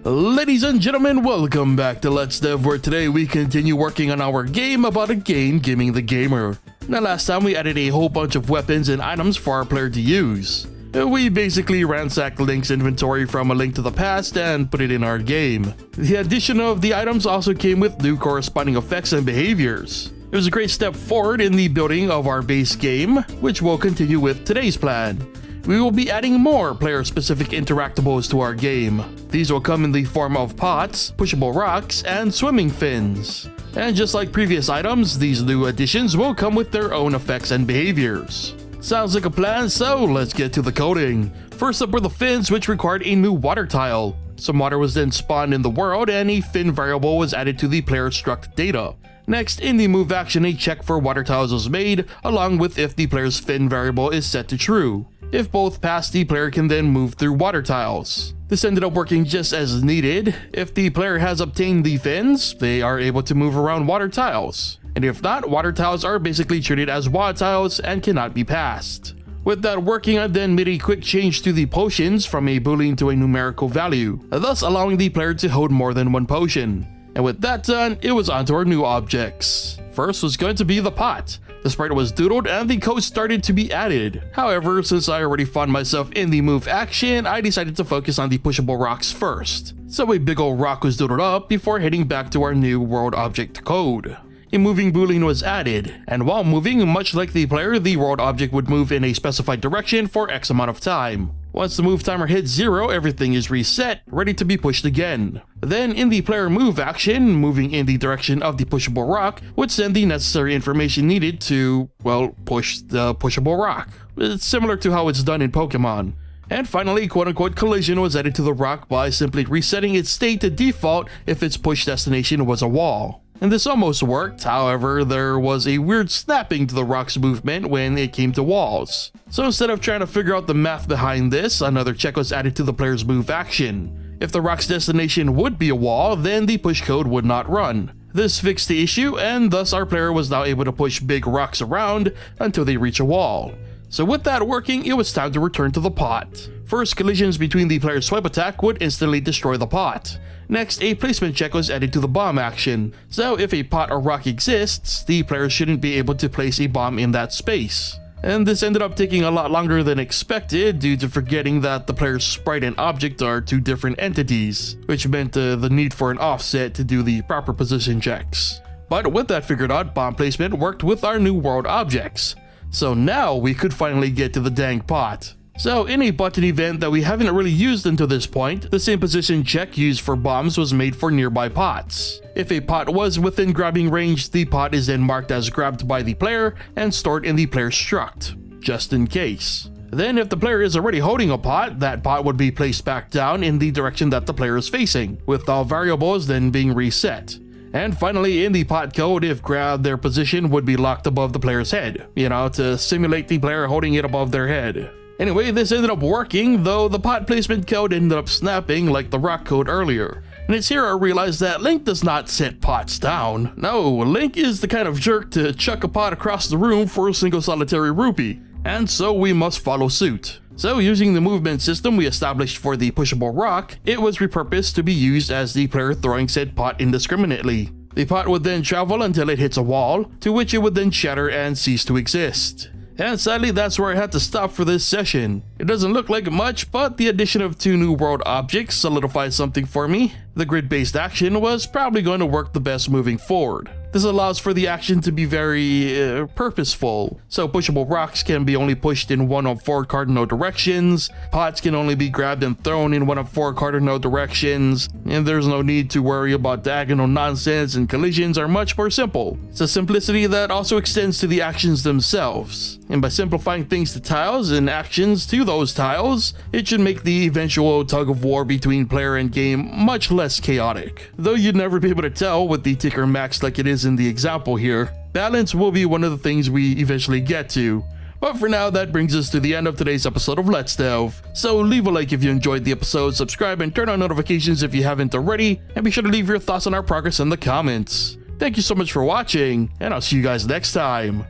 Ladies and gentlemen, welcome back to Let's Dev, where today we continue working on our game about a game gaming the gamer. Now last time we added a whole bunch of weapons and items for our player to use. We basically ransacked Link's inventory from A Link to the Past and put it in our game. The addition of the items also came with new corresponding effects and behaviors. It was a great step forward in the building of our base game, which we'll continue with today's plan. We will be adding more player-specific interactables to our game. These will come in the form of pots, pushable rocks, and swimming fins. And just like previous items, these new additions will come with their own effects and behaviors. Sounds like a plan, so let's get to the coding. First up were the fins, which required a new water tile. Some water was then spawned in the world, and a fin variable was added to the player struct data. Next, in the move action, a check for water tiles was made, along with if the player's fin variable is set to true. If both pass, the player can then move through water tiles. This ended up working just as needed. If the player has obtained the fins, they are able to move around water tiles. And if not, water tiles are basically treated as water tiles and cannot be passed. With that working, I then made a quick change to the potions from a boolean to a numerical value, thus allowing the player to hold more than one potion. And with that done, it was onto our new objects. First was going to be the pot. The sprite was doodled and the code started to be added. However, since I already found myself in the move action, I decided to focus on the pushable rocks first. So a big old rock was doodled up before heading back to our new world object code. A moving boolean was added, and while moving, much like the player, the world object would move in a specified direction for X amount of time. Once the move timer hits 0, everything is reset, ready to be pushed again. Then in the player move action, moving in the direction of the pushable rock would send the necessary information needed to, well, push the pushable rock. It's similar to how it's done in Pokemon. And finally, quote-unquote collision was added to the rock by simply resetting its state to default if its push destination was a wall. And this almost worked, however, there was a weird snapping to the rock's movement when it came to walls. So instead of trying to figure out the math behind this, another check was added to the player's move action. If the rock's destination would be a wall, then the push code would not run. This fixed the issue, and thus our player was now able to push big rocks around until they reach a wall. So with that working, it was time to return to the pot. First, collisions between the player's swipe attack would instantly destroy the pot. Next, a placement check was added to the bomb action. So if a pot or rock exists, the player shouldn't be able to place a bomb in that space. And this ended up taking a lot longer than expected due to forgetting that the player's sprite and object are two different entities, which meant the need for an offset to do the proper position checks. But with that figured out, bomb placement worked with our new world objects. So now we could finally get to the dang pot. So in a button event that we haven't really used until this point, the same position check used for bombs was made for nearby pots. If a pot was within grabbing range, the pot is then marked as grabbed by the player and stored in the player's struct, just in case. Then if the player is already holding a pot, that pot would be placed back down in the direction that the player is facing, with all variables then being reset. And finally, in the pot code, if grabbed, their position would be locked above the player's head, to simulate the player holding it above their head. Anyway, this ended up working, though the pot placement code ended up snapping like the rock code earlier. And it's here I realized that Link does not set pots down. No, Link is the kind of jerk to chuck a pot across the room for a single solitary rupee. And so we must follow suit. So using the movement system we established for the pushable rock, it was repurposed to be used as the player throwing said pot indiscriminately. The pot would then travel until it hits a wall, to which it would then shatter and cease to exist. And sadly, that's where I had to stop for this session. It doesn't look like much, but the addition of two new world objects solidified something for me. The grid-based action was probably going to work the best moving forward. This allows for the action to be very purposeful. So pushable rocks can be only pushed in one of 4 cardinal directions, pots can only be grabbed and thrown in one of 4 cardinal directions, and there's no need to worry about diagonal nonsense, and collisions are much more simple. It's a simplicity that also extends to the actions themselves. And by simplifying things to tiles and actions to those tiles, it should make the eventual tug of war between player and game much less chaotic. Though you'd never be able to tell with the ticker max like it is in the example here. Balance will be one of the things we eventually get to. But for now, that brings us to the end of today's episode of Let's Dev. So leave a like if you enjoyed the episode, subscribe and turn on notifications if you haven't already, and be sure to leave your thoughts on our progress in the comments. Thank you so much for watching, and I'll see you guys next time.